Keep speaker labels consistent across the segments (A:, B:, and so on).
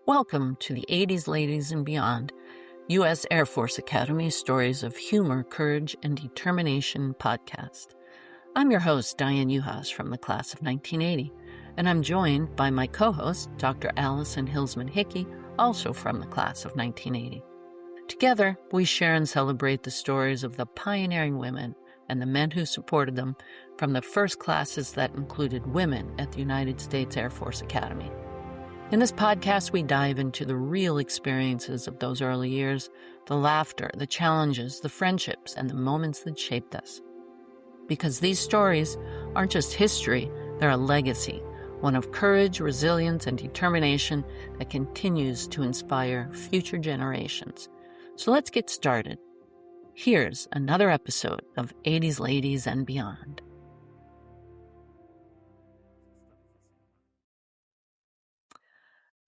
A: Welcome to the 80s Ladies and Beyond, U.S. Air Force Academy Stories of Humor, Courage, and Determination podcast. I'm your host, Diane Uhas from the class of 1980, and I'm joined by my co-host, Dr. Allison Hilsman Hickey, also from the class of 1980. Together, we share and celebrate the stories of the pioneering women and the men who supported them from the first classes that included women at the United States Air Force Academy. In this podcast, we dive into the real experiences of those early years, the laughter, the challenges, the friendships, and the moments that shaped us. Because these stories aren't just history, they're a legacy, one of courage, resilience, and determination that continues to inspire future generations. So let's get started. Here's another episode of 80s Ladies and Beyond.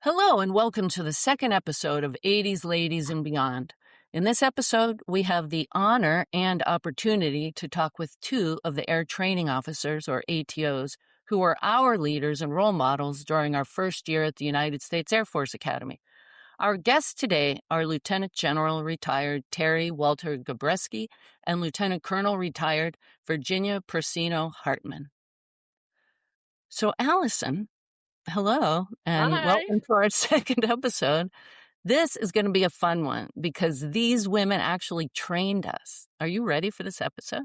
A: Hello, and welcome to the second episode of 80s Ladies and Beyond. In this episode, we have the honor and opportunity to talk with two of the Air Training Officers, or ATOs, who were our leaders and role models during our first year at the United States Air Force Academy. Our guests today are Lieutenant General retired Terry Walter Gabreski and Lieutenant Colonel retired Virginia Procino Hartmann. So, Allison, hello, and
B: Hi.
A: welcome to our second episode. This is going to be a fun one because these women actually trained us. Are you ready for this episode?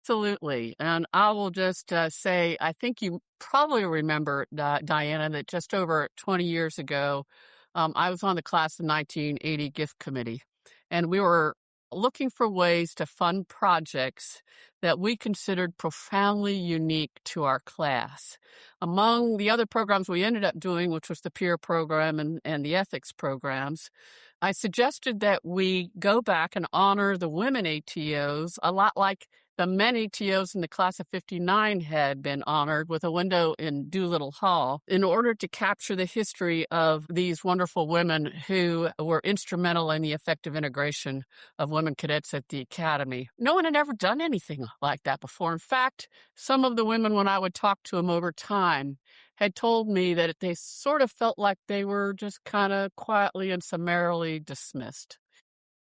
B: Absolutely. And I will just say, I think you probably remember, Diana, that just over 20 years ago, I was on the class of 1980 gift committee, and we were looking for ways to fund projects that we considered profoundly unique to our class. Among the other programs we ended up doing, which was the peer program and the ethics programs, I suggested that we go back and honor the women ATOs, a lot like the men ATOs in the class of 59 had been honored with a window in Doolittle Hall, in order to capture the history of these wonderful women who were instrumental in the effective integration of women cadets at the Academy. No one had ever done anything like that before. In fact, some of the women, when I would talk to them over time, had told me that they sort of felt like they were just kind of quietly and summarily dismissed,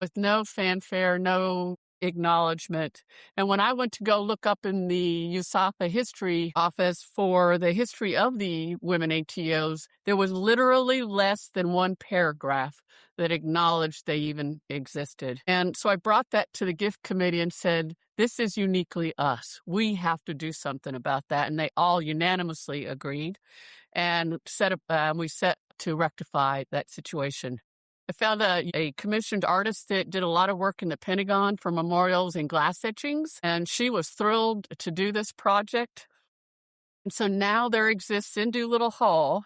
B: with no fanfare, no acknowledgement. And when I went to go look up in the USAFA history office for the history of the women ATOs, there was literally less than one paragraph that acknowledged they even existed. And so I brought that to the gift committee and said, this is uniquely us. We have to do something about that. And they all unanimously agreed and we set to rectify that situation. I found a commissioned artist that did a lot of work in the Pentagon for memorials and glass etchings, and she was thrilled to do this project. And so now there exists in Doolittle Hall,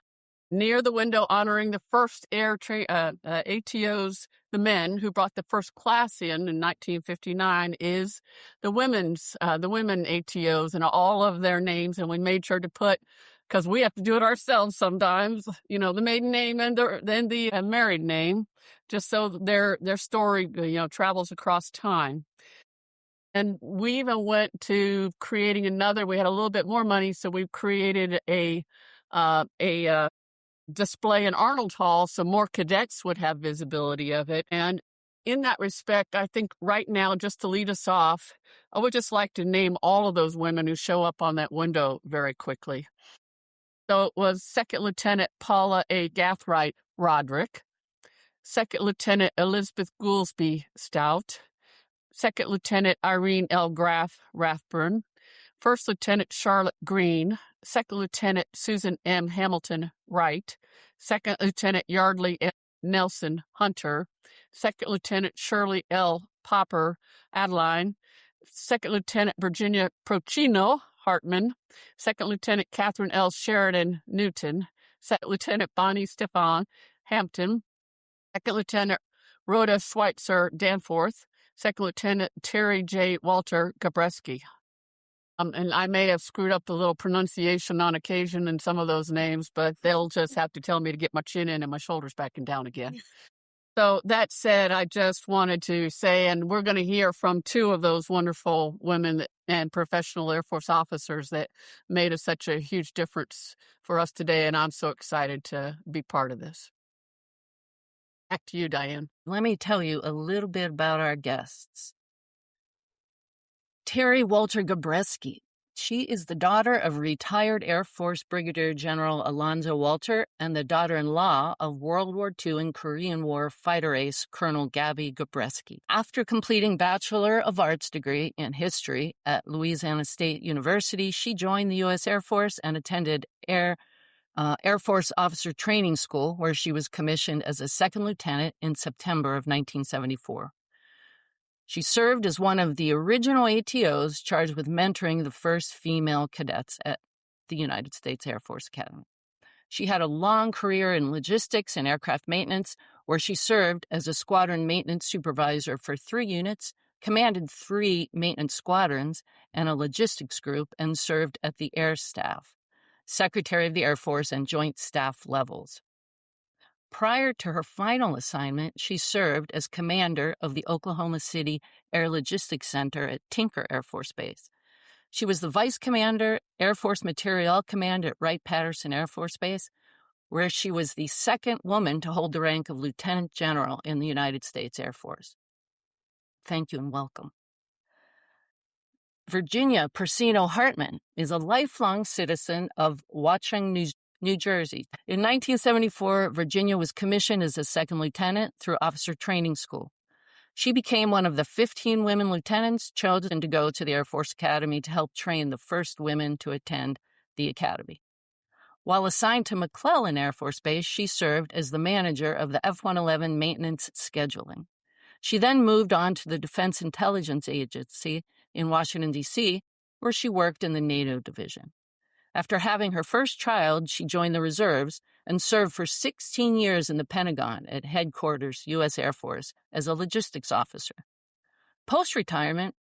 B: near the window honoring the first ATOs, the men who brought the first class in 1959, is the women ATOs and all of their names. And we made sure to put, because we have to do it ourselves sometimes, the maiden name and then the married name, just so their story, travels across time. And we even went to creating another. We had a little bit more money, so we created a display in Arnold Hall, so more cadets would have visibility of it. And in that respect, I think right now, just to lead us off, I would just like to name all of those women who show up on that window very quickly. So it was Second Lieutenant Paula A. Gathright Roderick, Second Lieutenant Elizabeth Goolsby Stout, Second Lieutenant Irene L. Graff Rathburn, First Lieutenant Charlotte Green, Second Lieutenant Susan M. Hamilton Wright, Second Lieutenant Yardley L. Nelson Hunter, Second Lieutenant Shirley L. Popper Adeline, Second Lieutenant Virginia Procino Hartmann, Second Lieutenant Catherine L. Sheridan Newton, Second Lieutenant Bonnie Stefan Hampton, Second Lieutenant Rhoda Schweitzer Danforth, Second Lieutenant Terry J. Walter Gabreski. And I may have screwed up the little pronunciation on occasion in some of those names, but they'll just have to tell me to get my chin in and my shoulders back and down again. So that said, I just wanted to say, and we're going to hear from two of those wonderful women and professional Air Force officers that made such a huge difference for us today, and I'm so excited to be part of this. Back to you, Diane.
A: Let me tell you a little bit about our guests. Terry Walter Gabreski. She is the daughter of retired Air Force Brigadier General Alonzo Walter and the daughter-in-law of World War II and Korean War fighter ace Colonel Gabby Gabreski. After completing Bachelor of Arts degree in history at Louisiana State University, she joined the U.S. Air Force and attended Air Force Officer Training School, where she was commissioned as a second lieutenant in September of 1974. She served as one of the original ATOs charged with mentoring the first female cadets at the United States Air Force Academy. She had a long career in logistics and aircraft maintenance, where she served as a squadron maintenance supervisor for 3 units, commanded 3 maintenance squadrons and a logistics group, and served at the Air Staff, Secretary of the Air Force, and Joint Staff levels. Prior to her final assignment, she served as commander of the Oklahoma City Air Logistics Center at Tinker Air Force Base. She was the vice commander, Air Force Materiel Command at Wright-Patterson Air Force Base, where she was the second woman to hold the rank of lieutenant general in the United States Air Force. Thank you and welcome. Virginia Procino Hartmann is a lifelong citizen of Watchung, New Jersey. In 1974, Virginia was commissioned as a second lieutenant through officer training school. She became one of the 15 women lieutenants chosen to go to the Air Force Academy to help train the first women to attend the academy. While assigned to McClellan Air Force Base, she served as the manager of the F-111 maintenance scheduling. She then moved on to the Defense Intelligence Agency in Washington, D.C., where she worked in the NATO division. After having her first child, she joined the reserves and served for 16 years in the Pentagon at Headquarters, U.S. Air Force, as a logistics officer. Post-retirement,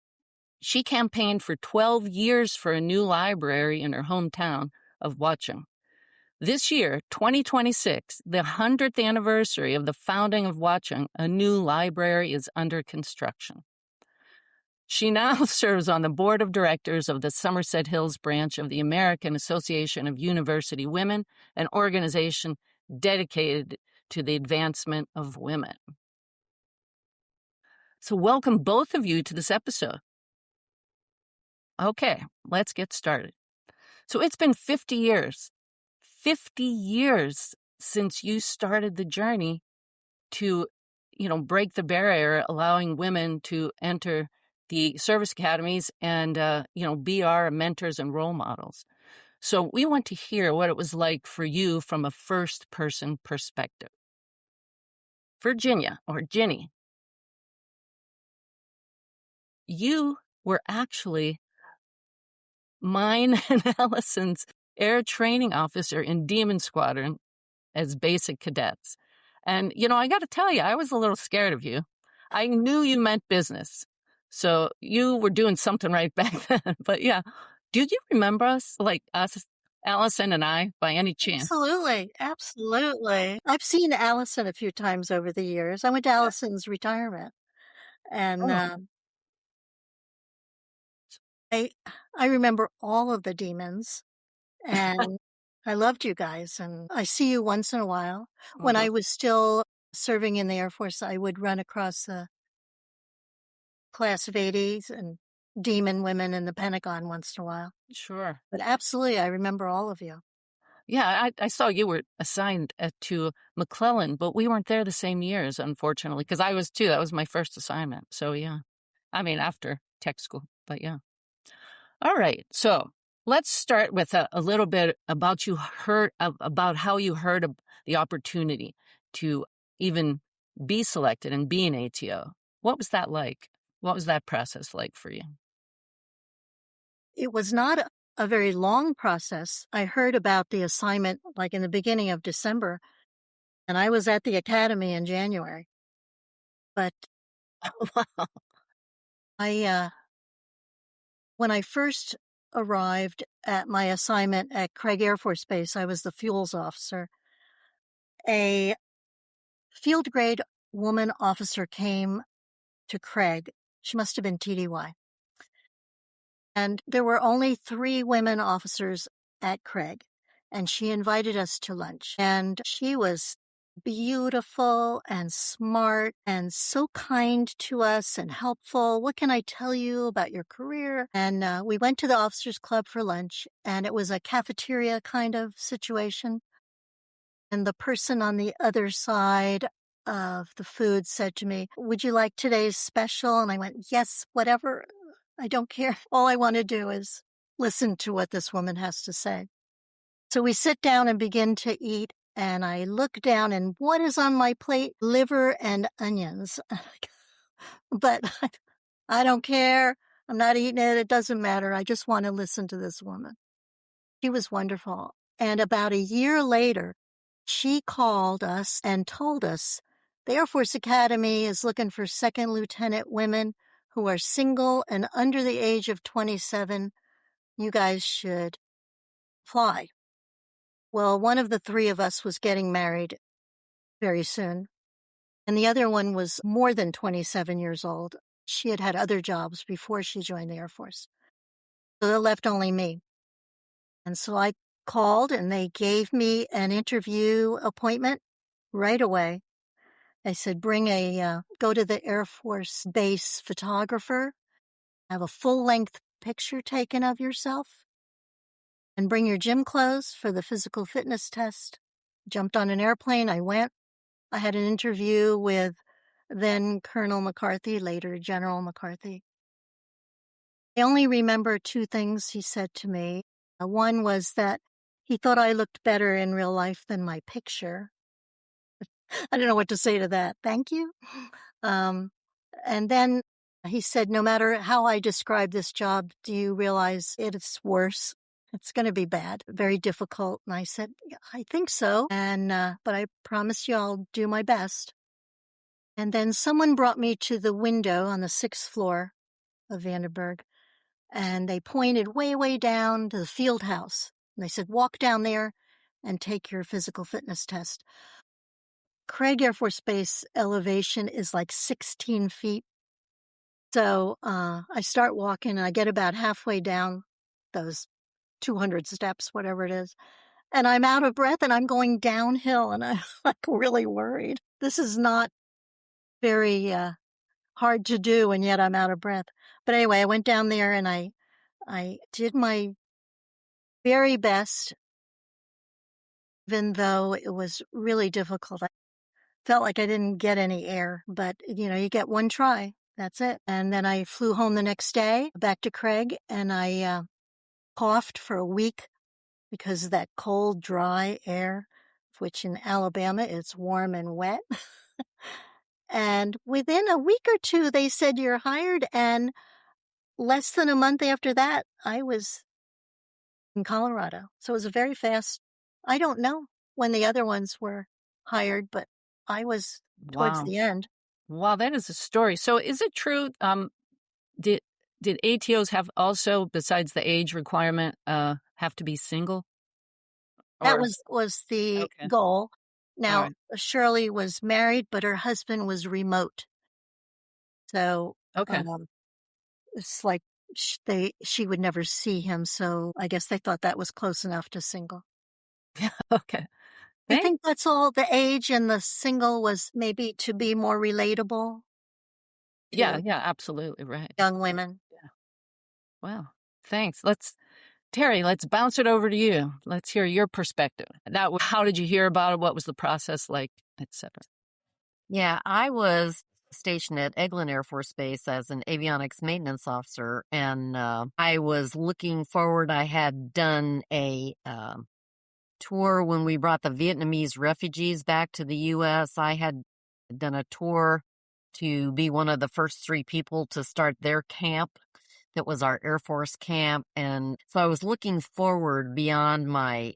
A: she campaigned for 12 years for a new library in her hometown of Watchung. This year, 2026, the 100th anniversary of the founding of Watchung, a new library is under construction. She now serves on the board of directors of the Somerset Hills branch of the American Association of University Women, an organization dedicated to the advancement of women. So welcome both of you to this episode. Okay, let's get started. So it's been 50 years since you started the journey to, break the barrier, allowing women to enter the service academies and, be our mentors and role models. So we want to hear what it was like for you from a first-person perspective. Virginia, or Ginny, you were actually mine and Allison's air training officer in Demon Squadron as basic cadets. And, I got to tell you, I was a little scared of you. I knew you meant business. So you were doing something right back then. But yeah, do you remember us, like us, Allison and I, by any chance?
C: Absolutely. I've seen Allison a few times over the years. I went to Allison's retirement. And I remember all of the demons. And I loved you guys. And I see you once in a while. When I was still serving in the Air Force, I would run across the class of 80s and demon women in the Pentagon once in a while.
A: Sure.
C: But absolutely, I remember all of you.
A: Yeah, I saw you were assigned to McClellan, but we weren't there the same years, unfortunately, because I was too. That was my first assignment. So yeah, after tech school, but yeah. All right, so let's start with a little bit about about how you heard of the opportunity to even be selected and be an ATO. What was that like? What was that process like for you?
C: It was not a very long process. I heard about the assignment like in the beginning of December, and I was at the academy in January. But when I first arrived at my assignment at Craig Air Force Base, I was the fuels officer. A field grade woman officer came to Craig. She must have been TDY. And there were only 3 women officers at Craig, and she invited us to lunch. And she was beautiful and smart and so kind to us and helpful. What can I tell you about your career? And we went to the officers club for lunch, and it was a cafeteria kind of situation. And the person on the other side of the food said to me, "Would you like today's special?" And I went, "Yes, whatever. I don't care. All I want to do is listen to what this woman has to say." So we sit down and begin to eat, and I look down, and what is on my plate? Liver and onions. But I don't care. I'm not eating it. It doesn't matter. I just want to listen to this woman. She was wonderful. And about a year later, she called us and told us the Air Force Academy is looking for second lieutenant women who are single and under the age of 27. You guys should apply. Well, one of the three of us was getting married very soon, and the other one was more than 27 years old. She had had other jobs before she joined the Air Force. So it left only me. And so I called, and they gave me an interview appointment right away. They said, go to the Air Force Base photographer, have a full-length picture taken of yourself, and bring your gym clothes for the physical fitness test. Jumped on an airplane. I went. I had an interview with then Colonel McCarthy, later General McCarthy. I only remember two things he said to me. One was that he thought I looked better in real life than my picture. I don't know what to say to that. Thank you. And then he said, no matter how I describe this job, do you realize it's worse? It's going to be bad, very difficult. And I said, yeah, I think so. And, but I promise you I'll do my best. And then someone brought me to the window on the 6th floor of Vandenberg, and they pointed way, way down to the field house. And they said, walk down there and take your physical fitness test. Craig Air Force Base elevation is like 16 feet. So I start walking, and I get about halfway down those 200 steps, whatever it is. And I'm out of breath, and I'm going downhill, and I'm like really worried. This is not very hard to do, and yet I'm out of breath. But anyway, I went down there, and I did my very best, even though it was really difficult. I felt like I didn't get any air, but you get one try. That's it. And then I flew home the next day back to Craig, and I coughed for a week because of that cold, dry air, which in Alabama it's warm and wet. And within a week or two, they said, you're hired. And less than a month after that, I was in Colorado. So it was a very fast. I don't know when the other ones were hired, but I was towards the end.
A: Wow, that is a story. So is it true, did ATOs have also, besides the age requirement, have to be single?
C: That was the goal. Now, Shirley was married, but her husband was remote. So it's like she would never see him. So I guess they thought that was close enough to single.
A: Okay.
C: I think that's all. The age and the single was maybe to be more relatable.
A: Yeah, absolutely right.
C: Young women.
A: Yeah. Wow. Thanks. Terry, let's bounce it over to you. Let's hear your perspective. How did you hear about it? What was the process like, etc.?
D: Yeah, I was stationed at Eglin Air Force Base as an avionics maintenance officer, and I was looking forward. I had done a tour when we brought the Vietnamese refugees back to the U.S. I had done a tour to be one of the first 3 people to start their camp. That was our Air Force camp. And so I was looking forward beyond my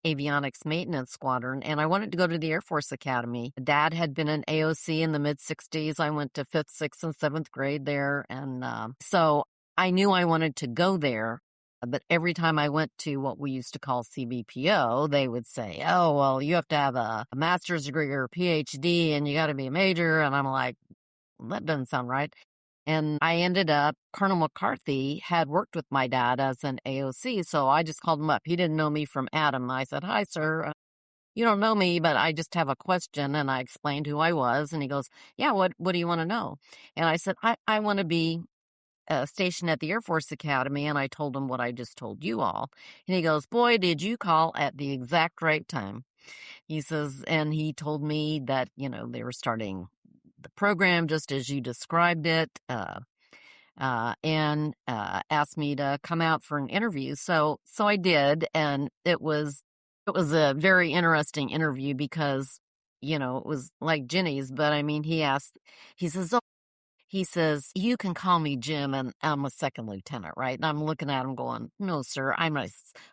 D: avionics maintenance squadron, and I wanted to go to the Air Force Academy. Dad had been an AOC in the mid-60s. I went to 5th, 6th, and 7th grade there. And so I knew I wanted to go there. But every time I went to what we used to call CBPO, they would say, oh, well, you have to have a master's degree or a PhD, and you got to be a major. And I'm like, well, that doesn't sound right. And I ended up, Colonel McCarthy had worked with my dad as an AOC, so I just called him up. He didn't know me from Adam. I said, hi, sir. you don't know me, but I just have a question. And I explained who I was. And he goes, yeah, what do you want to know? And I said, I want to be stationed at the Air Force Academy. And I told him what I just told you all. And he goes, boy, did you call at the exact right time. He says, and he told me that, they were starting the program just as you described it, and asked me to come out for an interview. So I did, and it was a very interesting interview because, it was like Ginny's, but I mean, he says, you can call me Jim, and I'm a second lieutenant, right? And I'm looking at him going, no, sir,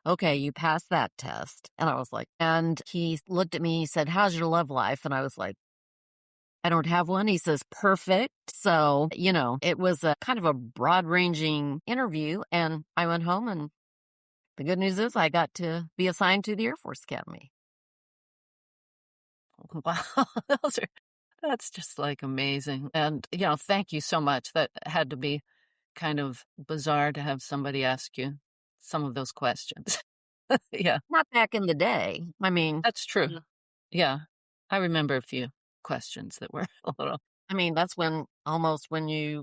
D: okay, you passed that test. And I was like, and he looked at me, he said, how's your love life? And I was like, I don't have one. He says, perfect. So, it was a kind of a broad ranging interview, and I went home, and the good news is I got to be assigned to the Air Force Academy.
A: Wow. That's just like amazing. And, thank you so much. That had to be kind of bizarre to have somebody ask you some of those questions. Yeah.
D: Not back in the day. I mean,
A: That's true. Yeah. I remember a few questions that were a little.
D: I mean, that's when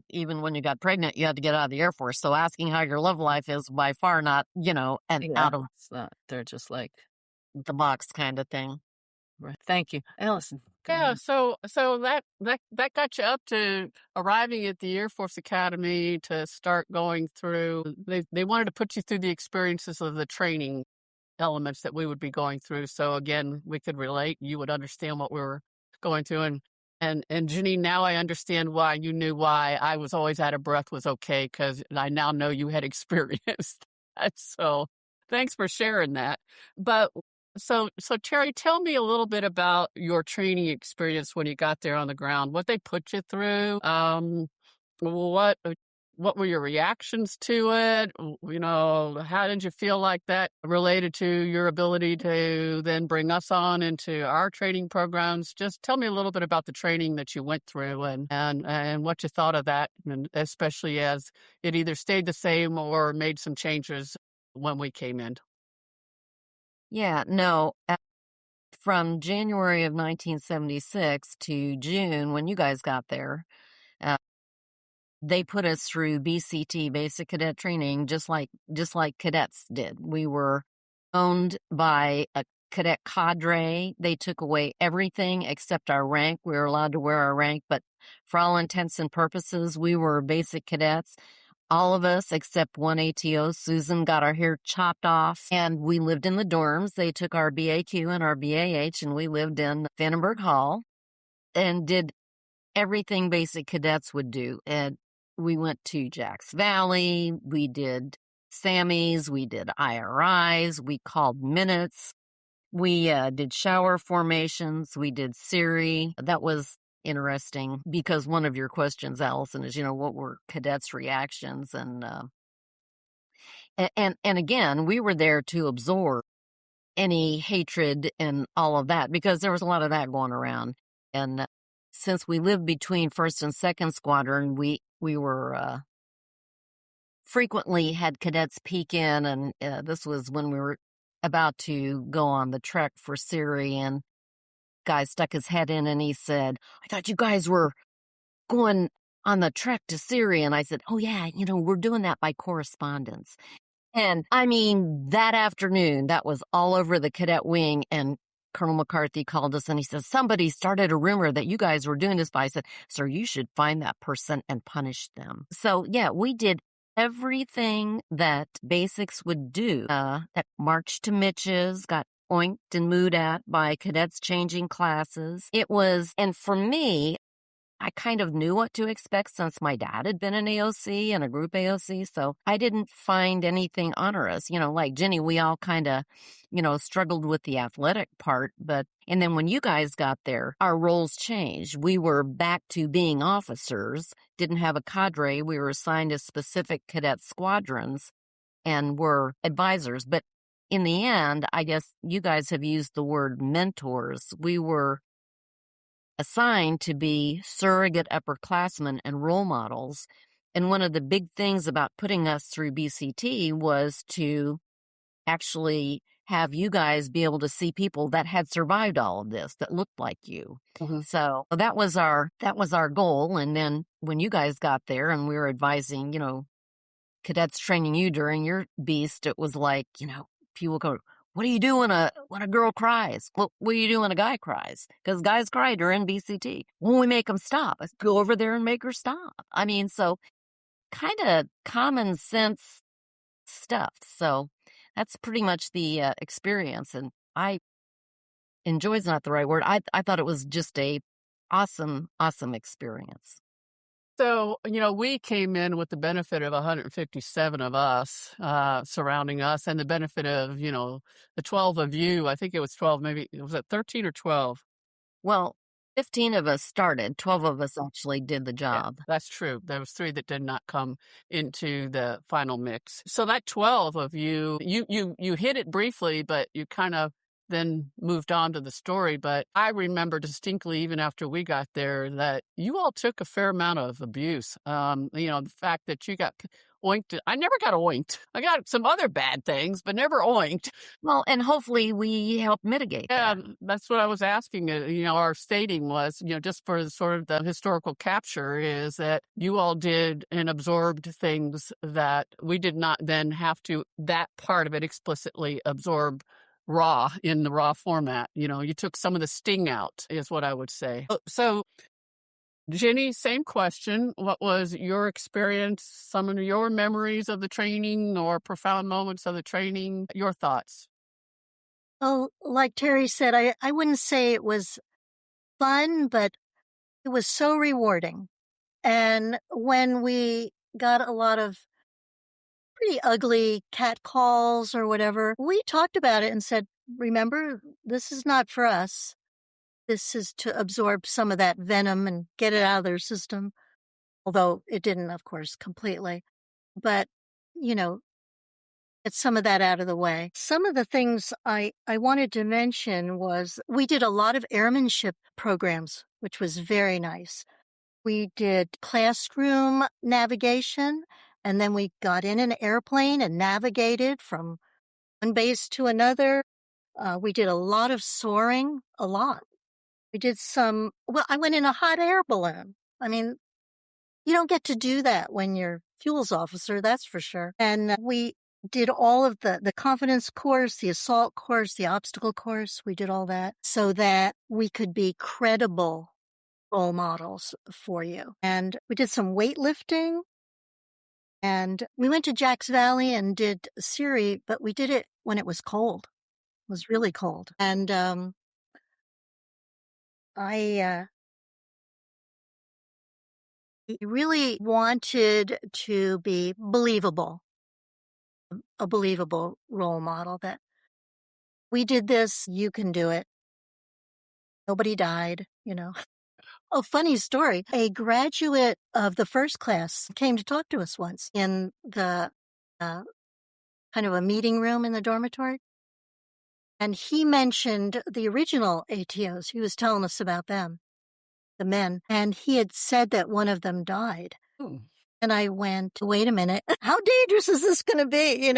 D: even when you got pregnant, you had to get out of the Air Force. So asking how your love life is by far not, out of
A: They're just like
D: the box kind of thing.
A: Right. Thank you, Allison.
B: Yeah, so that got you up to arriving at the Air Force Academy to start going through. They wanted to put you through the experiences of the training elements that we would be going through. So again, we could relate. You would understand what we were going through, and Janine, now I understand why you knew why I was always out of breath was okay, because I now know you had experienced that. So thanks for sharing that. But so Terry, tell me a little bit about your training experience when you got there on the ground. What they put you through. What were your reactions to it? How did you feel like that related to your ability to then bring us on into our training programs? Just tell me a little bit about the training that you went through and what you thought of that, and especially as it either stayed the same or made some changes when we came in.
D: Yeah, no. From January of 1976 to June, when you guys got there, they put us through BCT, basic cadet training, just like cadets did. We were owned by a cadet cadre. They took away everything except our rank. We were allowed to wear our rank, but for all intents and purposes, we were basic cadets. All of us except one ATO, Susan, got our hair chopped off, and we lived in the dorms. They took our BAQ and our BAH, and we lived in Vandenberg Hall and did everything basic cadets would do. And we went to Jacks Valley. We did SAMIs. We did IRIs. We called minutes. We did shower formations. We did Siri. That was interesting because one of your questions, Allison, is, what were cadets' reactions? And again, we were there to absorb any hatred and all of that because there was a lot of that going around. And since we lived between 1st and 2nd Squadron, we were frequently had cadets peek in, and this was when we were about to go on the trek for Siri, and guy stuck his head in and he said, I thought you guys were going on the trek to Syria. And I said, oh yeah, we're doing that by correspondence. And I mean, that afternoon, that was all over the cadet wing, and Colonel McCarthy called us and he said, somebody started a rumor that you guys were doing this by. I said, sir, you should find that person and punish them. So yeah, we did everything that basics would do. That march to Mitch's, got oinked and mooed at by cadets changing classes. It was, and for me, I kind of knew what to expect since my dad had been an AOC and a group AOC, so I didn't find anything onerous. Like Jenny, we all kind of, struggled with the athletic part, and then when you guys got there, our roles changed. We were back to being officers, didn't have a cadre. We were assigned to specific cadet squadrons and were advisors, but in the end, I guess you guys have used the word mentors. We were assigned to be surrogate upperclassmen and role models. And one of the big things about putting us through BCT was to actually have you guys be able to see people that had survived all of this that looked like you.
B: Mhm.
D: So that was our goal. And then when you guys got there and we were advising, cadets training you during your beast, it was like, people go, what do you do when a girl cries? What do you do when a guy cries? Because guys cry during BCT. When we make them stop, let's go over there and make her stop. I mean, so kind of common sense stuff. So that's pretty much the experience. And I enjoy is not the right word. I thought it was just a awesome experience.
B: So, we came in with the benefit of 157 of us surrounding us and the benefit of, the 12 of you. I think it was 12, maybe, was it 13 or 12?
D: Well, 15 of us started. 12 of us actually did the
B: Yeah,
D: job.
B: that's true. There was 3 that did not come into the final mix. So that 12 of you hit it briefly, but you kind of then moved on to the story. But I remember distinctly, even after we got there, that you all took a fair amount of abuse. The fact that you got oinked. I never got oinked. I got some other bad things, but never oinked.
D: Well, and hopefully we help mitigate that.
B: Yeah, that's what I was asking. Our stating was, just for sort of the historical capture, is that you all did and absorbed things that we did not then have to, that part of it explicitly absorb in the raw format. You took some of the sting out, is what I would say. So, Jenny, same question. What was your experience, some of your memories of the training or profound moments of the training, your thoughts?
C: Oh, like Terry said, I wouldn't say it was fun, but it was so rewarding. And when we got a lot of pretty ugly cat calls or whatever, we talked about it and said, remember, this is not for us. This is to absorb some of that venom and get it out of their system. Although it didn't, of course, completely. But, get some of that out of the way. Some of the things I wanted to mention was we did a lot of airmanship programs, which was very nice. We did classroom navigation, and then we got in an airplane and navigated from one base to another. We did a lot of soaring, a lot. We did I went in a hot air balloon. I mean, you don't get to do that when you're fuels officer, that's for sure. And we did all of the confidence course, the assault course, the obstacle course. We did all that so that we could be credible role models for you. And we did some weightlifting, and we went to Jack's Valley and did Siri, but we did it when it was cold. It was really cold. And I really wanted to be believable, a believable role model that we did this, you can do it. Nobody died, Oh, funny story. A graduate of the first class came to talk to us once in the kind of a meeting room in the dormitory. And he mentioned the original ATOs. He was telling us about them, the men. And he had said that one of them died.
B: Hmm.
C: And I went, wait a minute, how dangerous is this going to be?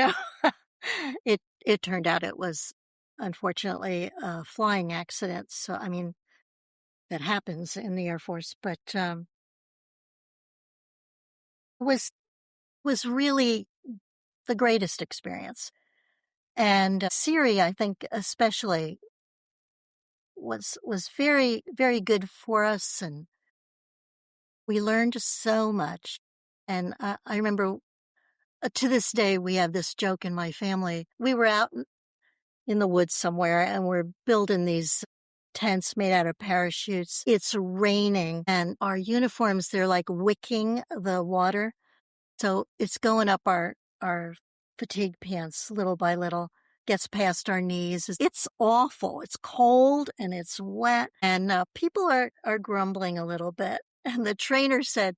C: It turned out it was unfortunately a flying accident. So, I mean, that happens in the Air Force, but was really the greatest experience. And Siri, I think especially, was very, very good for us, and we learned so much. And I remember to this day, we have this joke in my family. We were out in the woods somewhere, and we're building these tents made out of parachutes. It's raining, and our uniforms, they're like wicking the water. So it's going up our fatigue pants little by little, gets past our knees. It's awful. It's cold and it's wet, and people are grumbling a little bit. And the trainer said,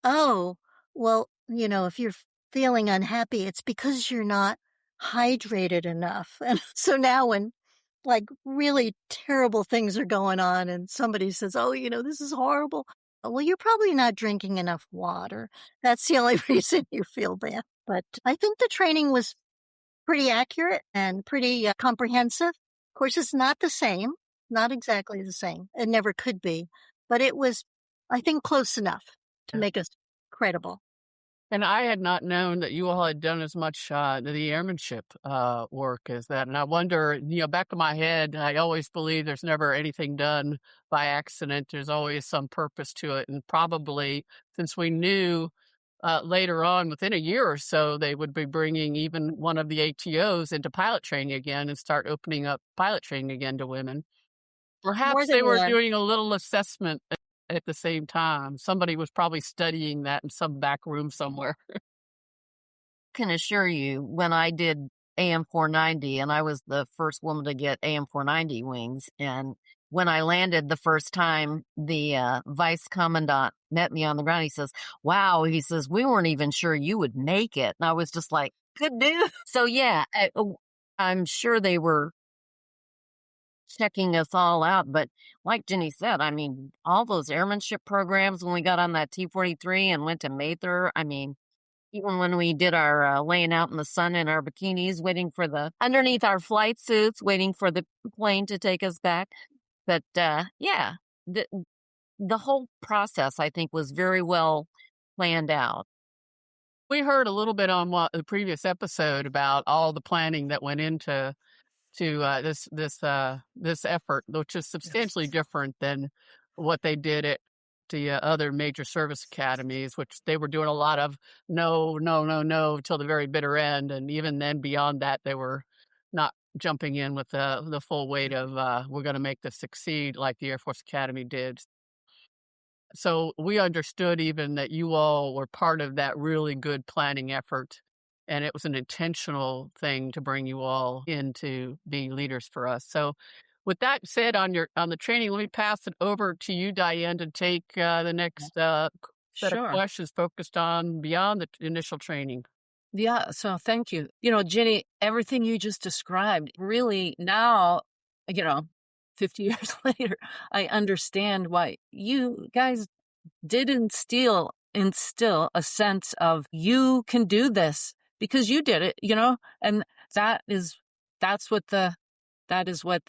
C: oh, well, if you're feeling unhappy, it's because you're not hydrated enough. And so now when like really terrible things are going on and somebody says, oh, this is horrible. Well, you're probably not drinking enough water. That's the only reason you feel bad. But I think the training was pretty accurate and pretty comprehensive. Of course, it's not the same, not exactly the same. It never could be, but it was, I think, close enough to make us credible.
B: And I had not known that you all had done as much the airmanship work as that. And I wonder, back of my head, I always believe there's never anything done by accident. There's always some purpose to it. And probably since we knew later on, within a year or so, they would be bringing even one of the ATOs into pilot training again and start opening up pilot training again to women.
C: More
B: Perhaps
C: than
B: they were
C: one.
B: doing a little assessment at the same time. Somebody was probably studying that in some back room somewhere.
D: Can assure you, when I did AM 490, and I was the first woman to get AM 490 wings, and when I landed the first time, the vice commandant met me on the ground. He says, "Wow," he says, "we weren't even sure you would make it." And I was just like, "Good news." So yeah, I'm sure they were checking us all out. But like Jenny said, I mean, all those airmanship programs when we got on that T-43 and went to Mather, I mean, even when we did our laying out in the sun in our bikinis, waiting for underneath our flight suits, waiting for the plane to take us back. But yeah, the whole process, I think, was very well planned out.
B: We heard a little bit on the previous episode about all the planning that went into this effort, which is substantially different than what they did at the other major service academies, which they were doing a lot of no, no, no, no till the very bitter end, and even then beyond that, they were not jumping in with the full weight of we're going to make this succeed like the Air Force Academy did. So we understood even that you all were part of that really good planning effort. And it was an intentional thing to bring you all into being leaders for us. So with that said, on the training, let me pass it over to you, Diane, to take the next set of questions focused on beyond the initial training.
A: Yeah, so thank you. Jenny, everything you just described, really now, 50 years later, I understand why you guys did instill a sense of you can do this because you did it, and that is what the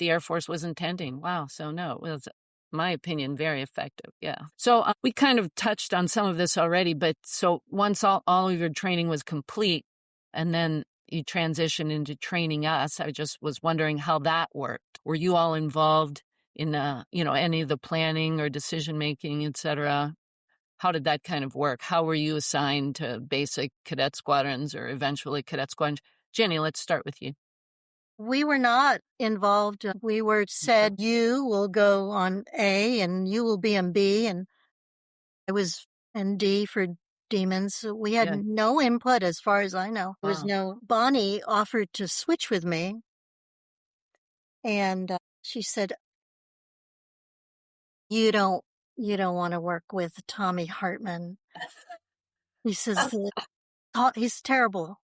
A: Air Force was intending. Wow. So no, it was, my opinion, very effective. Yeah. So we kind of touched on some of this already, but so once all of your training was complete and then you transitioned into training us, I just was wondering how that worked. Were you all involved in, any of the planning or decision-making, et cetera? How did that kind of work? How were you assigned to basic cadet squadrons or eventually cadet squadrons? Jenny, let's start with you.
C: We were not involved. We were said, you will go on A and you will be on B. And I was in D for demons. We had no input as far as I know. There was no, Bonnie offered to switch with me. And she said, you don't want to work with Tommy Hartmann. He says, he's terrible.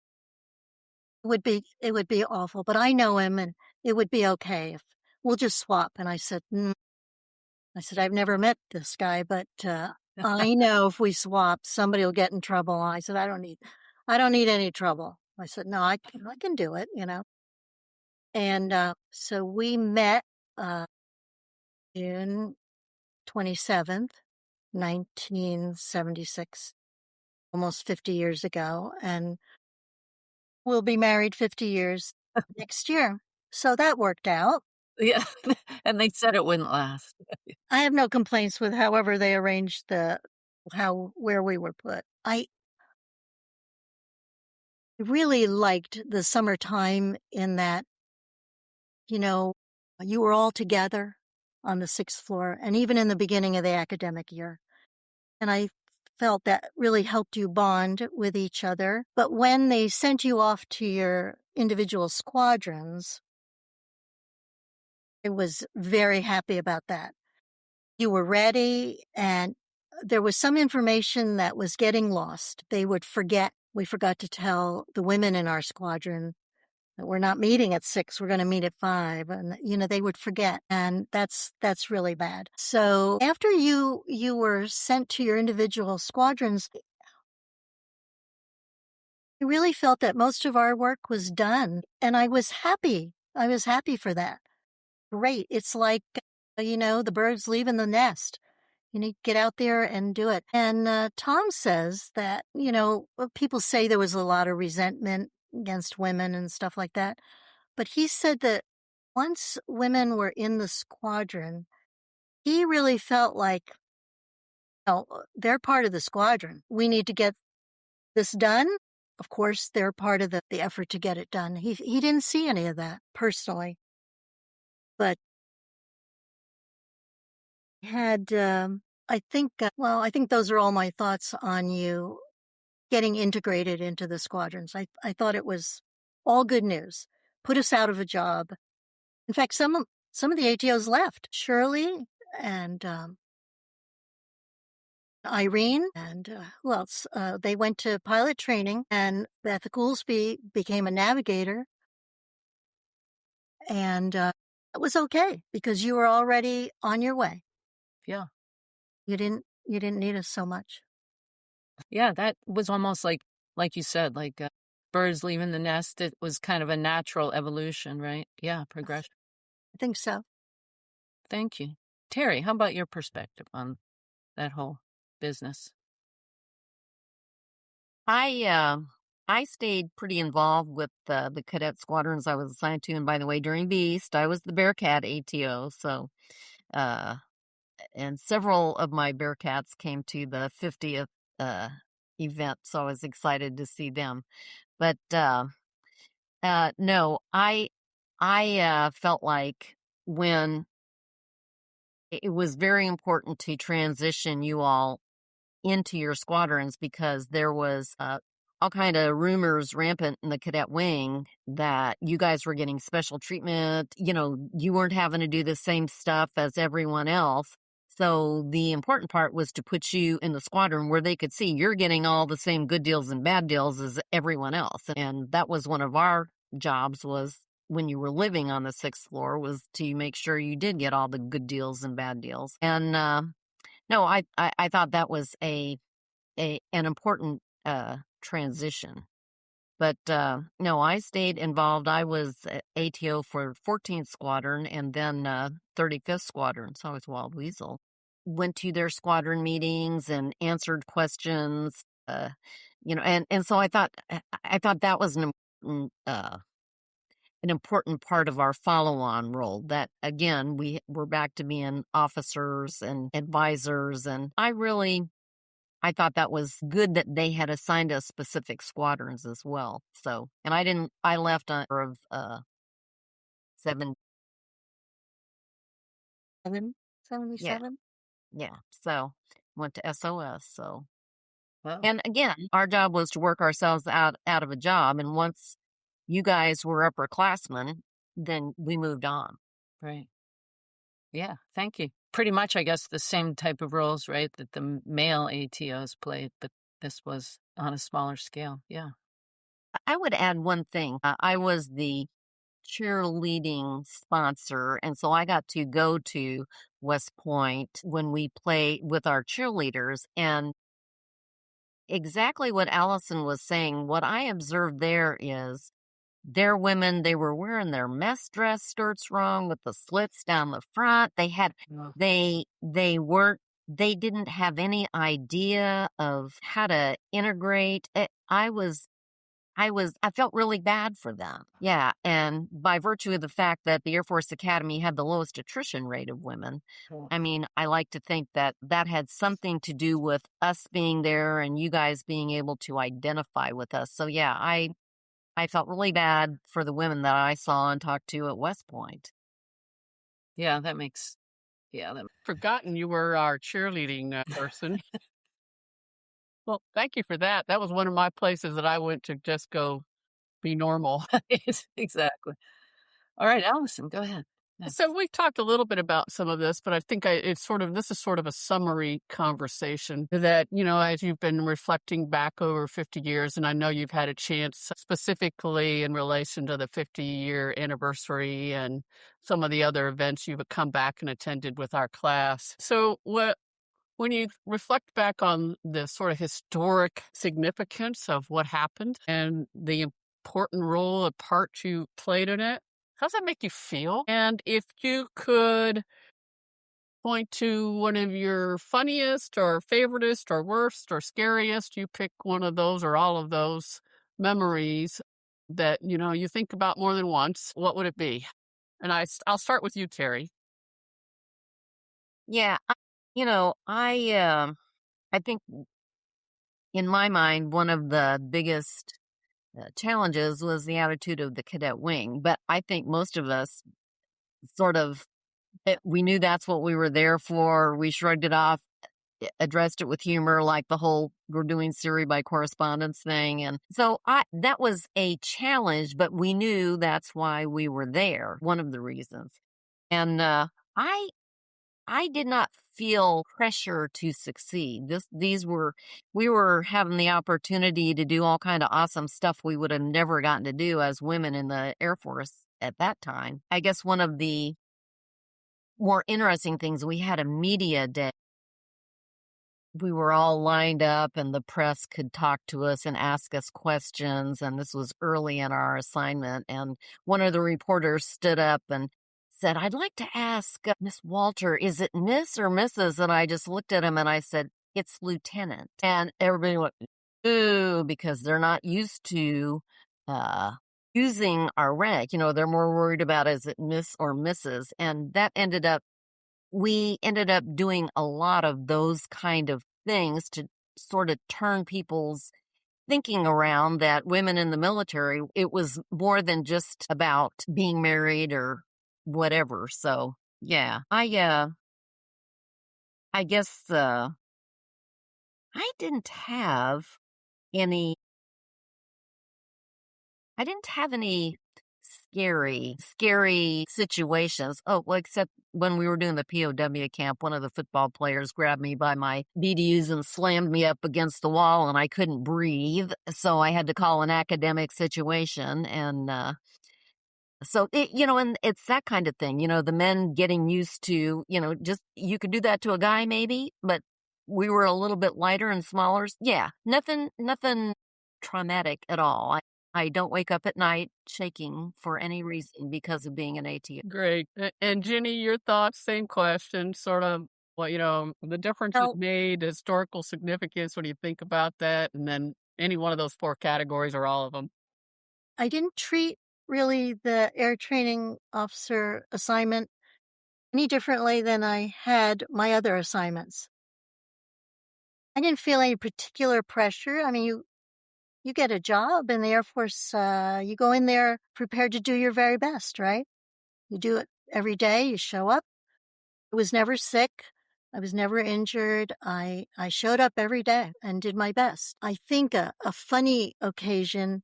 C: It would be awful, but I know him and it would be okay if we'll just swap. And I said, I've never met this guy, but I know if we swap, somebody will get in trouble. I said, I don't need any trouble. I said, no, I can do it, And so we met June 27th, 1976, almost 50 years ago. And we'll be married 50 years next year. So that worked out.
A: Yeah. And they said it wouldn't last.
C: I have no complaints with however they arranged where we were put. I really liked the summertime in that, you were all together on the 6th floor and even in the beginning of the academic year. And I felt that really helped you bond with each other. But when they sent you off to your individual squadrons, I was very happy about that. You were ready, and there was some information that was getting lost. They would forget. We forgot to tell the women in our squadron that we're not meeting at 6, we're going to meet at 5. And, they would forget. And that's really bad. So after you were sent to your individual squadrons, I really felt that most of our work was done, and I was happy. I was happy for that. Great. It's like, the birds leaving the nest. You need to get out there and do it. And Tom says that, people say there was a lot of resentment against women and stuff like that. But he said that once women were in the squadron, he really felt like, they're part of the squadron. We need to get this done. Of course, they're part of the effort to get it done. He didn't see any of that personally. But had, I think those are all my thoughts on you getting integrated into the squadrons. I thought it was all good news. Put us out of a job. In fact, some of the ATOs left. Shirley and Irene and who else? They went to pilot training, and Beth Goolsby became a navigator. And it was okay because you were already on your way.
A: Yeah.
C: You didn't need us so much.
A: Yeah, that was almost like you said, like birds leaving the nest. It was kind of a natural evolution, right? Yeah, progression.
C: I think so.
A: Thank you. Terry, how about your perspective on that whole business?
D: I stayed pretty involved with the cadet squadrons I was assigned to, and by the way, during Beast, I was the Bearcat ATO. So, and several of my Bearcats came to the 50th event, so I was excited to see them. But no, I felt like when it was very important to transition you all into your squadrons because there was all kind of rumors rampant in the cadet wing that you guys were getting special treatment. You weren't having to do the same stuff as everyone else. So the important part was to put you in the squadron where they could see you're getting all the same good deals and bad deals as everyone else. And that was one of our jobs, was when you were living on the 6th floor, was to make sure you did get all the good deals and bad deals. And no, I thought that was an important transition. But no, I stayed involved. I was ATO for 14th Squadron and then 35th Squadron, so I was Wild Weasel. Went to their squadron meetings and answered questions, and so I thought that was an important part of our follow-on role. That again, we're back to being officers and advisors, and I thought that was good that they had assigned us specific squadrons as well. So, and I left on of
C: 77?
D: yeah. So went to SOS. So,
A: Wow.
D: and again, our job was to work ourselves out of a job. And once you guys were upperclassmen, then we moved on.
A: Right. Yeah, thank you. Pretty much, I guess, the same type of roles, right, that the male ATOs played, but this was on a smaller scale. Yeah.
D: I would add one thing. I was the cheerleading sponsor, and so I got to go to West Point when we play with our cheerleaders. And exactly what Allison was saying, what I observed there is their women, they were wearing their mess dress skirts wrong with the slits down the front. They had,
A: Yeah.
D: they didn't have any idea of how to integrate. I felt really bad for them. Yeah. And by virtue of the fact that the Air Force Academy had the lowest attrition rate of women,
A: Cool.
D: I mean, I like to think that had something to do with us being there and you guys being able to identify with us. So yeah, I felt really bad for the women that I saw and talked to at West Point.
A: Yeah, that makes, that
B: Forgotten you were our cheerleading person. Well, thank you for that. That was one of my places that I went to just go be normal.
A: exactly. All right, Allison, go ahead. Yeah.
B: So we talked a little bit about some of this, but I think this is sort of a summary conversation that, as you've been reflecting back over 50 years, and I know you've had a chance specifically in relation to the 50-year anniversary and some of the other events you've come back and attended with our class. So what When you reflect back on the sort of historic significance of what happened and the important role, a part you played in it, how does that make you feel? And if you could point to one of your funniest or favoriteest or worst or scariest, you pick one of those or all of those memories that, you think about more than once, what would it be? And I'll start with you, Terry.
D: Yeah, I think in my mind, one of the biggest challenges was the attitude of the cadet wing. But I think most of us sort of, we knew that's what we were there for. We shrugged it off, addressed it with humor, like the whole we're doing Siri by correspondence thing. And so that was a challenge, but we knew that's why we were there. One of the reasons. And I did not feel pressure to succeed. We were having the opportunity to do all kind of awesome stuff we would have never gotten to do as women in the Air Force at that time. I guess one of the more interesting things, we had a media day. We were all lined up and the press could talk to us and ask us questions. And this was early in our assignment. And one of the reporters stood up and said, "I'd like to ask Miss Walter, is it Miss or Mrs.?" And I just looked at him and I said, "It's Lieutenant." And everybody went, "Ooh," because they're not used to using our rank. They're more worried about, is it Miss or Mrs.? And we ended up doing a lot of those kind of things to sort of turn people's thinking around, that women in the military, it was more than just about being married or whatever. So yeah, I guess I didn't have any scary situations. Oh, well, except when we were doing the POW camp, one of the football players grabbed me by my BDUs and slammed me up against the wall and I couldn't breathe. So I had to call an academic situation. And, so, and it's that kind of thing, the men getting used to, just, you could do that to a guy maybe, but we were a little bit lighter and smaller. Yeah, nothing traumatic at all. I don't wake up at night shaking for any reason because of being an ATO.
B: Great. And Ginny, your thoughts, same question, sort of what, the difference it made, historical significance when you think about that, and then any one of those four categories or all of them.
C: I didn't treat really the air training officer assignment any differently than I had my other assignments. I didn't feel any particular pressure. I mean, you get a job in the Air Force, you go in there prepared to do your very best, right? You do it every day, you show up. I was never sick. I was never injured. I showed up every day and did my best. I think a funny occasion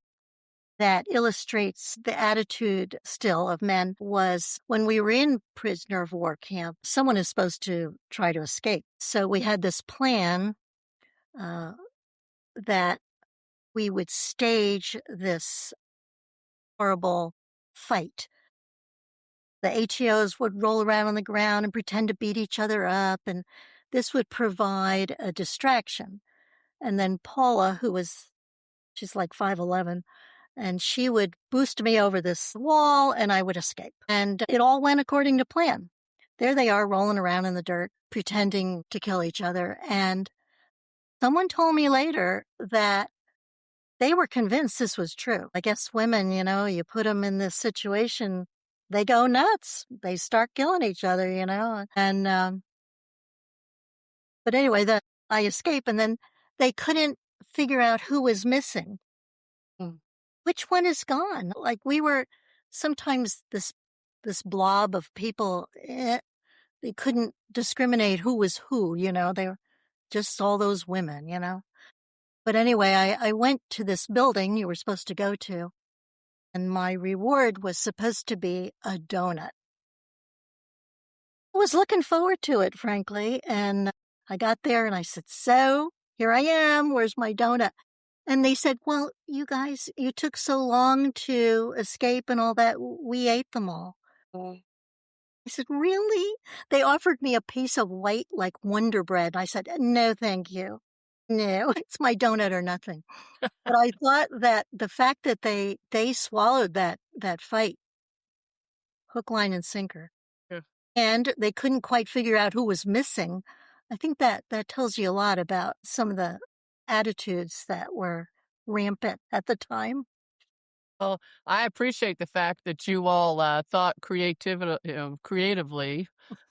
C: that illustrates the attitude still of men was when we were in prisoner of war camp. Someone is supposed to try to escape. So we had this plan that we would stage this horrible fight. The ATOs would roll around on the ground and pretend to beat each other up, and this would provide a distraction. And then Paula, she's like 5'11", and she would boost me over this wall and I would escape. And it all went according to plan. There they are rolling around in the dirt, pretending to kill each other. And someone told me later that they were convinced this was true. I guess women, you put them in this situation, they go nuts. They start killing each other, And, but anyway, I escape, and then they couldn't figure out who was missing. Which one is gone? Like, we were sometimes this blob of people, they couldn't discriminate who was who, they were just all those women, But anyway, I went to this building you were supposed to go to, and my reward was supposed to be a donut. I was looking forward to it, frankly, and I got there and I said, "So, here I am, where's my donut?" And they said, "Well, you guys, you took so long to escape and all that, we ate them all." I said, really? They offered me a piece of white, like Wonder Bread. I said, no, thank you. No, it's my donut or nothing. But I thought that the fact that they swallowed that fight, hook, line, and sinker,
B: Yeah.
C: and they couldn't quite figure out who was missing, I think that tells you a lot about some of the attitudes that were rampant at the time.
B: Well, I appreciate the fact that you all thought creatively.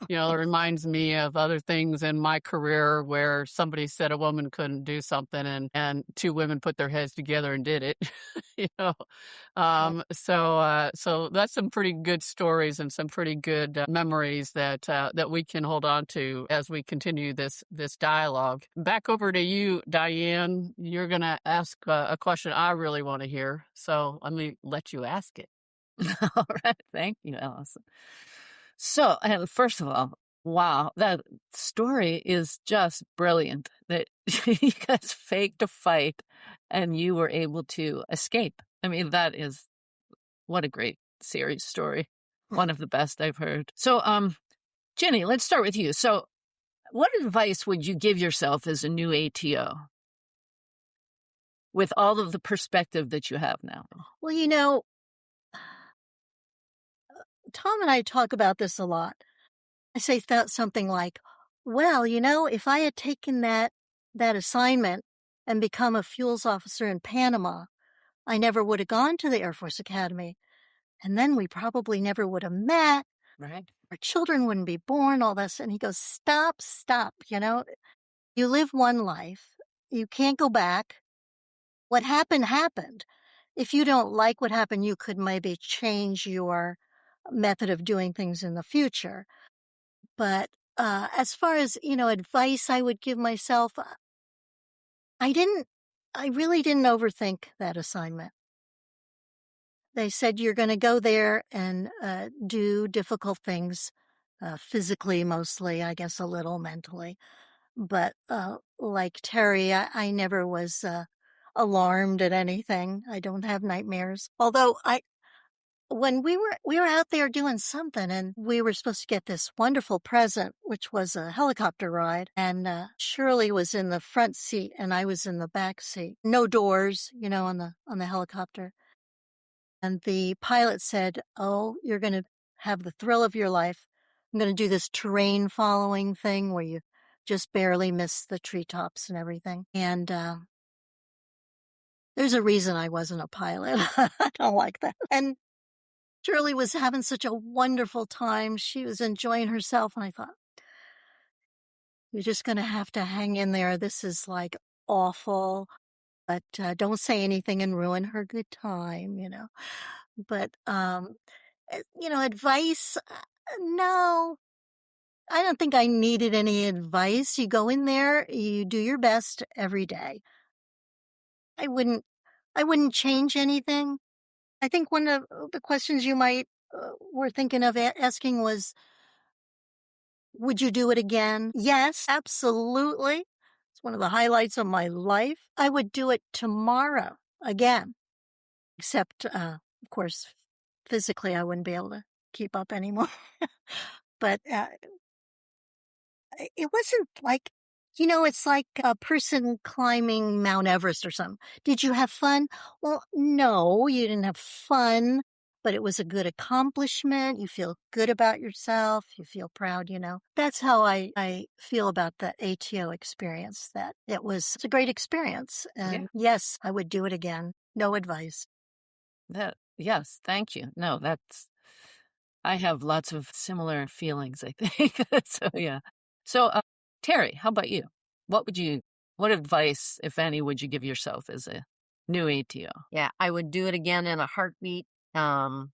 B: It reminds me of other things in my career where somebody said a woman couldn't do something, and two women put their heads together and did it. you know, so that's some pretty good stories and some pretty good memories that we can hold on to as we continue this dialogue. Back over to you, Diane. You're going to ask a question I really want to hear, so let me let you ask it.
A: All right. Thank you, Allison. So, and first of all, wow, that story is just brilliant that you guys faked a fight and you were able to escape. I mean, what a great series story. One of the best I've heard. So, Jenny, let's start with you. So, what advice would you give yourself as a new ATO with all of the perspective that you have now?
C: Well, Tom and I talk about this a lot. I say something like, well, if I had taken that assignment and become a fuels officer in Panama, I never would have gone to the Air Force Academy. And then we probably never would have met.
A: Right.
C: Our children wouldn't be born, all this. And he goes, stop. You live one life. You can't go back. What happened, happened. If you don't like what happened, you could maybe change your method of doing things in the future. But as far as, advice I would give myself, I really didn't overthink that assignment. They said you're going to go there and do difficult things, physically mostly, I guess a little mentally. But like Terry, I never was alarmed at anything. I don't have nightmares. Although when we were out there doing something and we were supposed to get this wonderful present, which was a helicopter ride, and Shirley was in the front seat and I was in the back seat. No doors, on the helicopter. And the pilot said, oh, you're going to have the thrill of your life. I'm going to do this terrain following thing where you just barely miss the treetops and everything. And there's a reason I wasn't a pilot. I don't like that. And Shirley was having such a wonderful time. She was enjoying herself. And I thought, you're just going to have to hang in there. This is like awful, but don't say anything and ruin her good time, But, advice, no, I don't think I needed any advice. You go in there, you do your best every day. I wouldn't change anything. I think one of the questions you might were thinking of asking was, would you do it again? Yes, absolutely. It's one of the highlights of my life. I would do it tomorrow again, except, of course, physically I wouldn't be able to keep up anymore. But it wasn't like, it's like a person climbing Mount Everest or something. Did you have fun? Well, no, you didn't have fun, but it was a good accomplishment. You feel good about yourself. You feel proud, That's how I feel about the ATO experience, that it's a great experience. And yes, I would do it again. No advice.
A: Yes, thank you. No, I have lots of similar feelings, I think. So, yeah. So, Terry, how about you? What advice, if any, would you give yourself as a new ATO?
D: Yeah, I would do it again in a heartbeat. I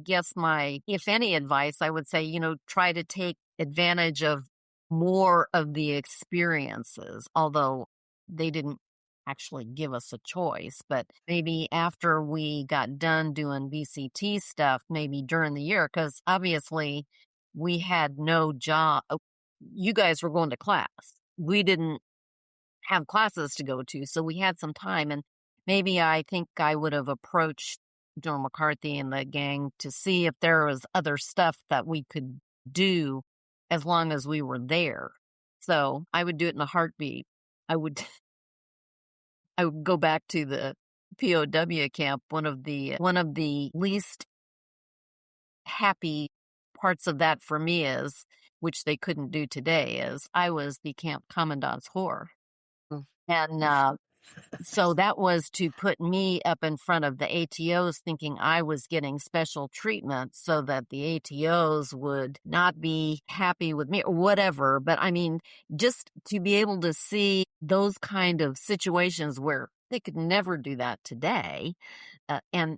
D: guess if any advice, I would say, try to take advantage of more of the experiences, although they didn't actually give us a choice. But maybe after we got done doing VCT stuff, maybe during the year, because obviously we had no job. You guys were going to class. We didn't have classes to go to, so we had some time. And maybe I think I would have approached General McCarthy and the gang to see if there was other stuff that we could do as long as we were there. So I would do it in a heartbeat. I would go back to the POW camp. One of the least happy parts of that for me is, which they couldn't do today, is I was the camp commandant's whore. And so that was to put me up in front of the ATOs thinking I was getting special treatment so that the ATOs would not be happy with me or whatever. But I mean, just to be able to see those kind of situations where they could never do that today, and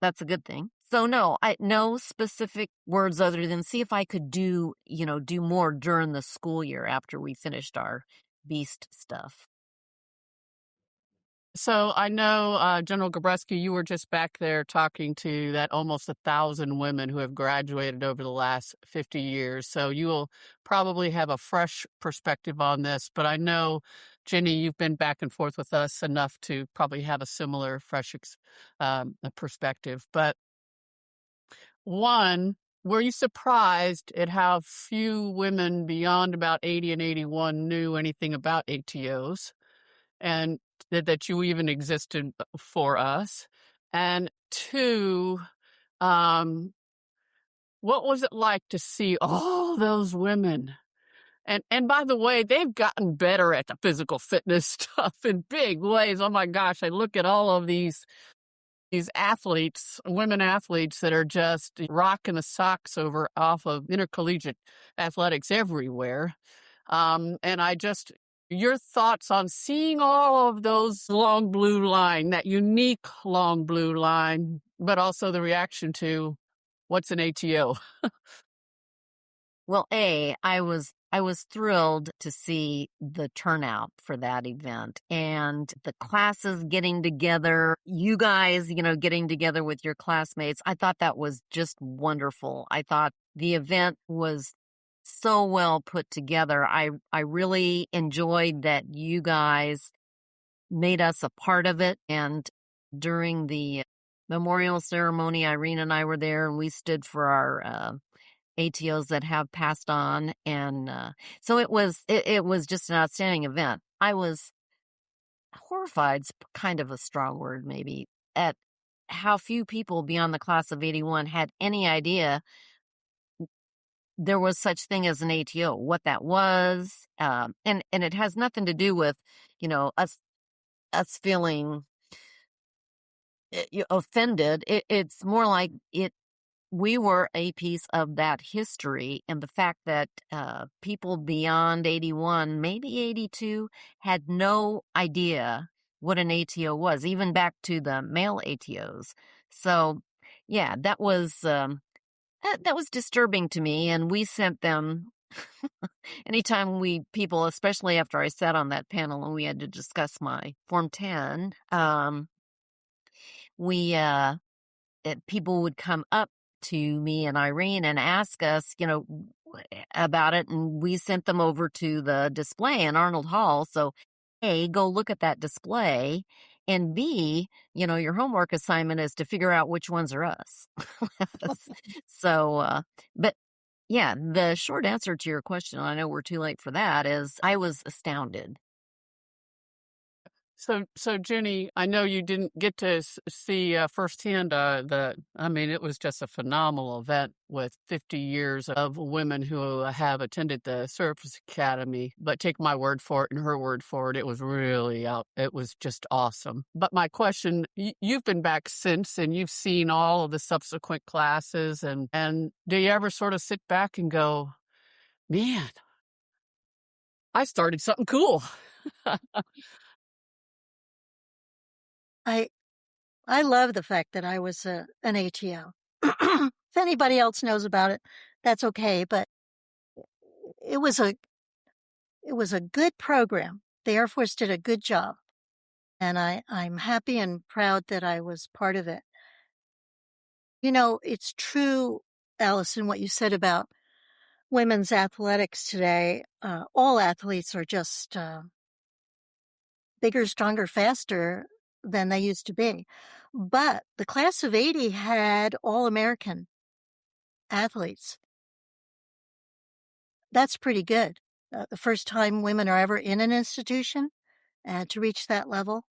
D: that's a good thing. So no specific words other than see if I could do more during the school year after we finished our beast stuff.
B: So I know, General Gabreski, you were just back there talking to that almost 1,000 women who have graduated over the last 50 years. So you will probably have a fresh perspective on this. But I know, Jenny, you've been back and forth with us enough to probably have a similar fresh perspective. But one, were you surprised at how few women beyond about 80 and 81 knew anything about ATOs? And that you even existed for us? And two, what was it like to see all those women? And by the way, they've gotten better at the physical fitness stuff in big ways. Oh my gosh, I look at all of these athletes, women athletes that are just rocking the socks off of intercollegiate athletics everywhere. And your thoughts on seeing all of those long blue line, that unique long blue line, but also the reaction to what's an ATO?
D: Well, I was thrilled to see the turnout for that event and the classes getting together, you guys, getting together with your classmates. I thought that was just wonderful. I thought the event was so well put together. I really enjoyed that you guys made us a part of it. And during the memorial ceremony, Irene and I were there and we stood for our ATOs that have passed on. And so it was just an outstanding event. I was horrified's kind of a strong word, maybe, at how few people beyond the class of 81 had any idea there was such thing as an ATO, what that was. And it has nothing to do with, us feeling offended. It's more like we were a piece of that history, and the fact that people beyond 81, maybe 82, had no idea what an ATO was, even back to the male ATOs. So, yeah, that was disturbing to me, and we sent them. Anytime people, especially after I sat on that panel and we had to discuss my Form 10, people would come up to me and Irene and ask us, about it, and we sent them over to the display in Arnold Hall. So, A, go look at that display, and B, your homework assignment is to figure out which ones are us. So, but yeah, the short answer to your question, I know we're too late for that, is I was astounded.
B: So Jenny, I know you didn't get to see firsthand it was just a phenomenal event with 50 years of women who have attended the Service Academy. But take my word for it and her word for it, it was it was just awesome. But my question, you've been back since and you've seen all of the subsequent classes, and do you ever sort of sit back and go, man, I started something cool?
C: I love the fact that I was an ATO. If anybody else knows about it, that's okay. But it was a good program. The Air Force did a good job, and I'm happy and proud that I was part of it. It's true, Allison, what you said about women's athletics today. All athletes are just bigger, stronger, faster than they used to be. But the class of 80 had all-American athletes. That's pretty good. The first time women are ever in an institution to reach that level.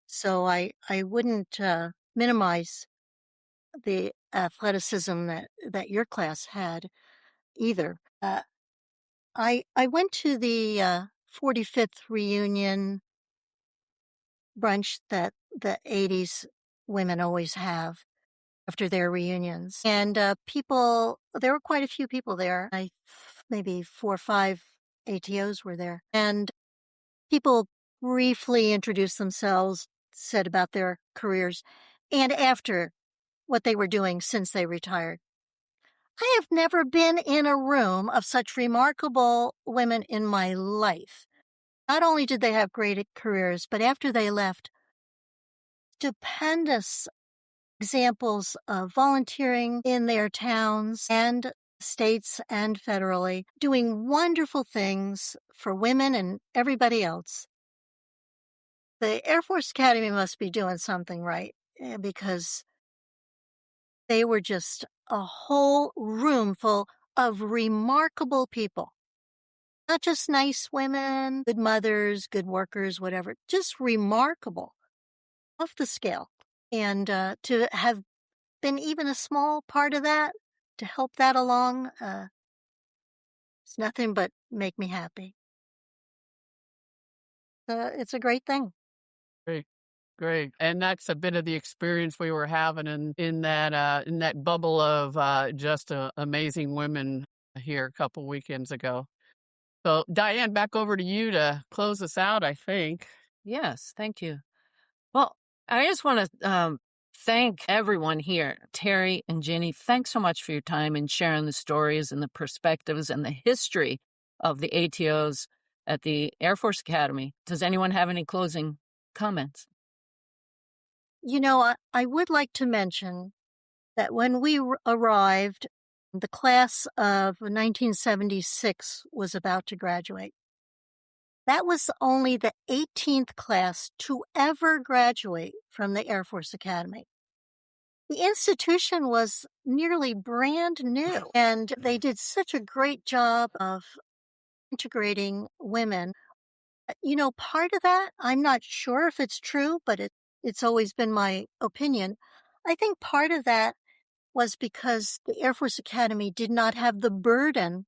C: So I wouldn't minimize the athleticism that your class had either. I went to the 45th reunion brunch that the 80s women always have after their reunions. And there were quite a few people there. Maybe 4 or 5 ATOs were there. And people briefly introduced themselves, said about their careers, and after what they were doing since they retired. I have never been in a room of such remarkable women in my life. Not only did they have great careers, but after they left, stupendous examples of volunteering in their towns and states and federally, doing wonderful things for women and everybody else. The Air Force Academy must be doing something right because they were just a whole room full of remarkable people. Not just nice women, good mothers, good workers, whatever, just remarkable, off the scale. And to have been even a small part of that, to help that along, it's nothing but make me happy. It's a great thing.
B: Great. Great. And that's a bit of the experience we were having in that bubble of just amazing women here a couple weekends ago. So, Diane, back over to you to close us out, I think.
A: Yes, thank you. Well, I just want to thank everyone here. Terry and Jenny, thanks so much for your time and sharing the stories and the perspectives and the history of the ATOs at the Air Force Academy. Does anyone have any closing comments?
C: You know, I would like to mention that when we arrived, the class of 1976 was about to graduate. That was only the 18th class to ever graduate from the Air Force Academy. The institution was nearly brand new, and they did such a great job of integrating women. You know, part of that, I'm not sure if it's true, but it's always been my opinion. I think part of that was because the Air Force Academy did not have the burden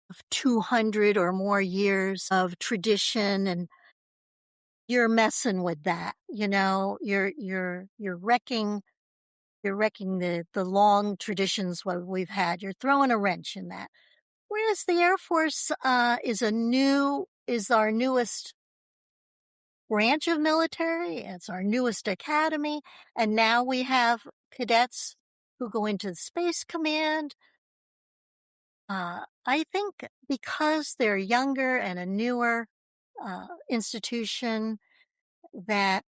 C: of 200 or more years of tradition, and you're messing with that. You know, you're wrecking the long traditions what we've had. You're throwing a wrench in that. Whereas the Air Force is our newest branch of military. It's our newest academy. And now we have cadets who go into the Space Command. I think because they're younger and a newer institution, that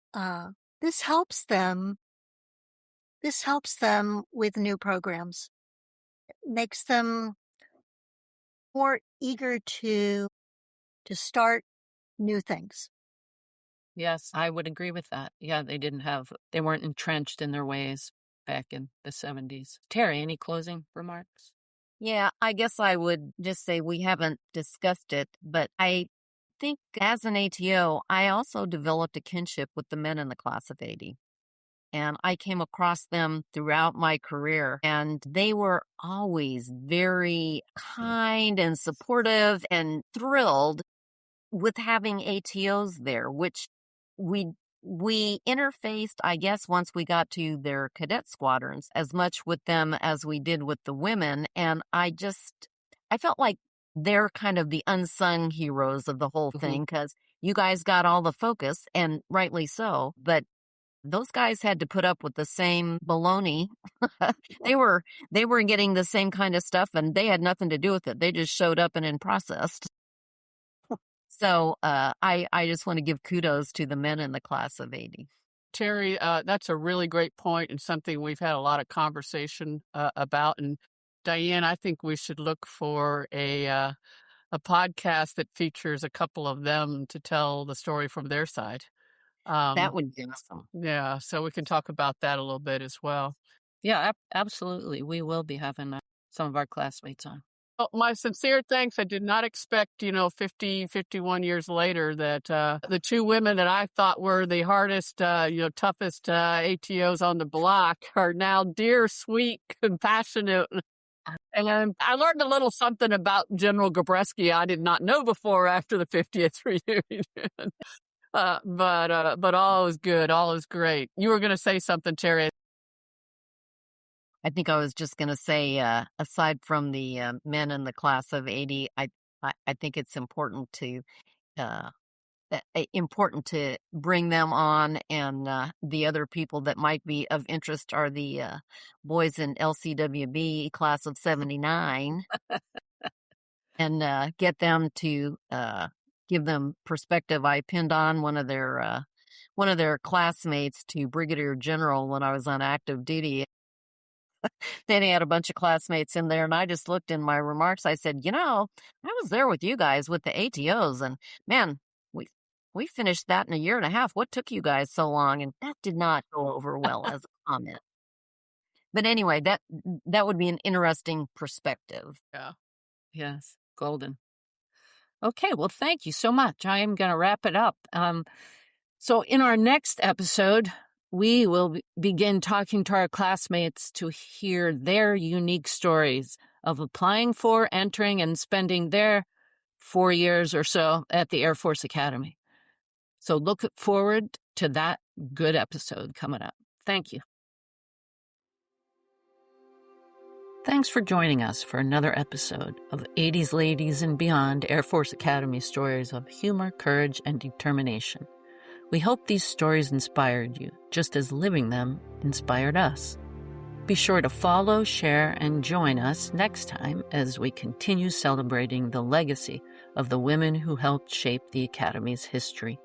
C: this helps them. This helps them with new programs. It makes them more eager to start new things.
A: Yes, I would agree with that. Yeah, they weren't entrenched in their ways back in the 70s. Terry, any closing remarks?
D: Yeah, I guess I would just say we haven't discussed it, but I think as an ATO, I also developed a kinship with the men in the class of 80. And I came across them throughout my career, and they were always very kind and supportive and thrilled with having ATOs there, which we interfaced, I guess, once we got to their cadet squadrons as much with them as we did with the women. And I felt like they're kind of the unsung heroes of the whole thing because you guys got all the focus, and rightly so. But those guys had to put up with the same baloney. They were getting the same kind of stuff, and they had nothing to do with it. They just showed up and processed. So I just want to give kudos to the men in the class of 80.
B: Terry, that's a really great point and something we've had a lot of conversation about. And Diane, I think we should look for a podcast that features a couple of them to tell the story from their side.
D: That would be awesome.
B: Yeah, so we can talk about that a little bit as well.
A: Yeah, absolutely. We will be having some of our classmates on.
B: Well, my sincere thanks. I did not expect, 50, 51 years later that the two women that I thought were the hardest, toughest ATOs on the block are now dear, sweet, compassionate. And I learned a little something about General Gabreski I did not know before after the 50th reunion. But all is good. All is great. You were going to say something, Terry.
D: I think I was just going to say, aside from the men in the class of 80, I think it's important to bring them on, and the other people that might be of interest are the boys in LCWB class of 79, and get them to give them perspective. I pinned on one of their classmates to Brigadier General when I was on active duty. Then he had a bunch of classmates in there, and I just looked in my remarks. I said, I was there with you guys with the ATOs, and man, we finished that in a year and a half. What took you guys so long? And that did not go over well as a comment. But anyway, that would be an interesting perspective.
B: Yeah.
A: Yes, golden. Okay, well, thank you so much. I am going to wrap it up. So in our next episode, we will begin talking to our classmates to hear their unique stories of applying for, entering, and spending their 4 years or so at the Air Force Academy. So look forward to that good episode coming up. Thank you. Thanks for joining us for another episode of 80s Ladies and Beyond Air Force Academy stories of humor, courage, and determination. We hope these stories inspired you, just as living them inspired us. Be sure to follow, share, and join us next time as we continue celebrating the legacy of the women who helped shape the Academy's history.